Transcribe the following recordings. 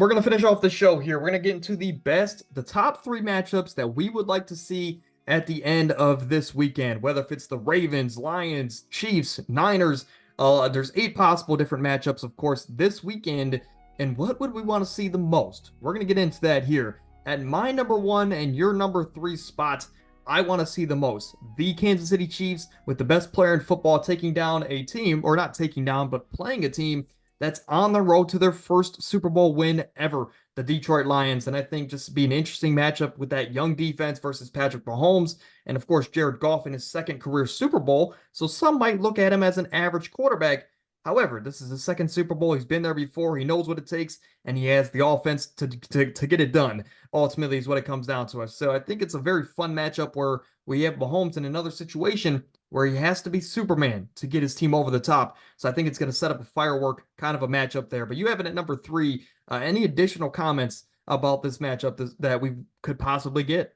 We're going to finish off the show here. We're going to get into the top three matchups that we would like to see at the end of this weekend, whether if it's the Ravens, Lions, Chiefs, Niners. There's 8 possible different matchups, of course, this weekend. And what would we want to see the most? We're going to get into that here. At my number 1 and your number 3 spot, I want to see the most. The Kansas City Chiefs, with the best player in football, taking down a team, or not taking down, but playing a team that's on the road to their first Super Bowl win ever, the Detroit Lions. And I think just be an interesting matchup with that young defense versus Patrick Mahomes, and of course, Jared Goff in his second career Super Bowl. So some might look at him as an average quarterback. However, this is his second Super Bowl. He's been there before. He knows what it takes, and he has the offense to get it done. Ultimately, is what it comes down to. So I think it's a very fun matchup where we have Mahomes in another situation where he has to be Superman to get his team over the top. So I think it's going to set up a firework kind of a matchup there. But you have it at number 3. Any additional comments about this matchup that we could possibly get?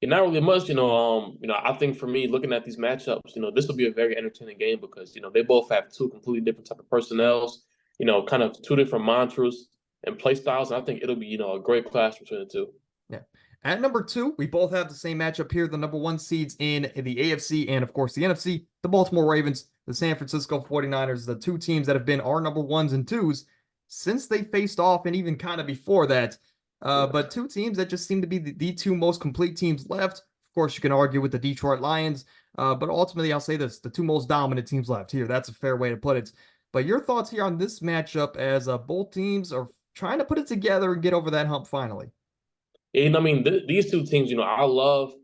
Yeah, not really much, I think for me, looking at these matchups, this will be a very entertaining game because, they both have two completely different type of personnels, kind of two different mantras and play styles. And I think it'll be, a great clash between the two. Yeah. At number 2, we both have the same matchup here. The number 1 seeds in the AFC and, of course, the NFC, the Baltimore Ravens, the San Francisco 49ers, the two teams that have been our number 1s and 2s since they faced off and even kind of before that. But two teams that just seem to be the two most complete teams left. Of course, you can argue with the Detroit Lions, but ultimately, I'll say this, the two most dominant teams left here. That's a fair way to put it. But your thoughts here on this matchup as both teams are trying to put it together and get over that hump finally? And I mean, these two teams, I love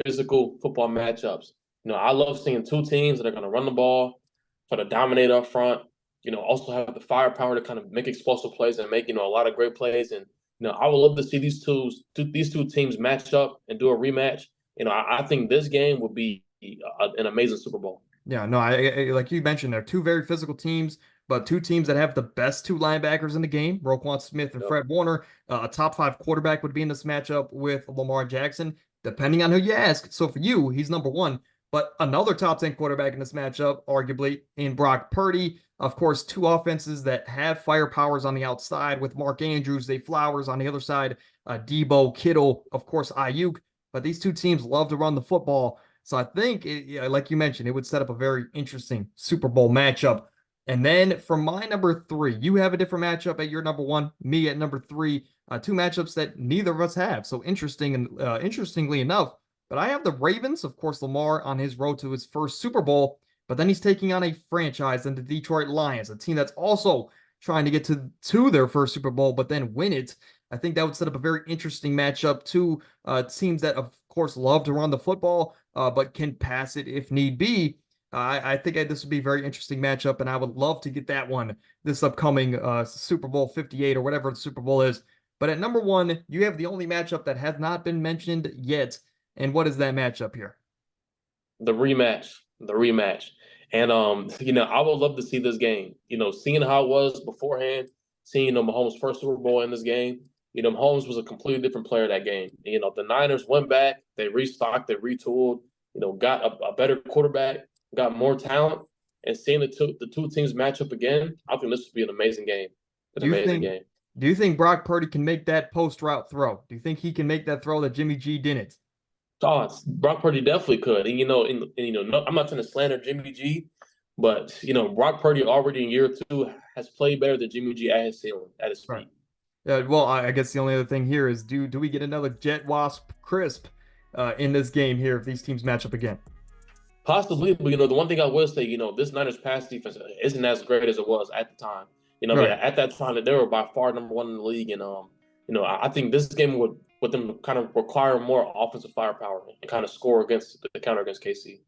physical football matchups. I love seeing two teams that are going to run the ball, try to dominate up front, also have the firepower to kind of make explosive plays and make, a lot of great plays. And, I would love to see these two teams match up and do a rematch. I think this game would be an amazing Super Bowl. Yeah, no, I like you mentioned, they're two very physical teams, but two teams that have the best two linebackers in the game, Roquan Smith and Yep. Fred Warner. A top 5 quarterback would be in this matchup with Lamar Jackson, depending on who you ask. So for you, he's number 1. But another top 10 quarterback in this matchup, arguably, in Brock Purdy. Of course, two offenses that have firepowers on the outside with Mark Andrews, Zay Flowers on the other side, Debo, Kittle, of course, Ayuk. But these two teams love to run the football. So I think, yeah, like you mentioned, it would set up a very interesting Super Bowl matchup. And then for my number 3, you have a different matchup at your number 1, me at number 3. Two matchups that neither of us have. So interesting and interestingly enough, but I have the Ravens, of course, Lamar on his road to his first Super Bowl. But then he's taking on a franchise in the Detroit Lions, a team that's also trying to get to their first Super Bowl, but then win it. I think that would set up a very interesting matchup. Two teams that, of course, love to run the football, but can pass it if need be. I think this would be a very interesting matchup, and I would love to get that one this upcoming Super Bowl 58 or whatever the Super Bowl is. But at number 1, you have the only matchup that has not been mentioned yet. And what is that matchup here? The rematch. And I would love to see this game. Seeing how it was beforehand, seeing Mahomes' first Super Bowl in this game. Mahomes was a completely different player that game. The Niners went back, they restocked, they retooled. Got a better quarterback, got more talent, and seeing the two teams match up again, I think this would be an amazing game. An Do you amazing think game. do you think Brock Purdy can make that post route throw? Do you think he can make that throw that Jimmy G didn't? Brock Purdy definitely could. No, I'm not trying to slander Jimmy G, but Brock Purdy already in year 2 has played better than Jimmy G at his ceiling, at his Right. peak. Well, I guess the only other thing here is do we get another Jet Wasp Crisp in this game here if these teams match up again? Possibly, but the one thing I will say, this Niners pass defense isn't as great as it was at the time. But Right. at that time, they were by far number 1 in the league, and I think this game would them kind of require more offensive firepower and kind of score against the counter against KC.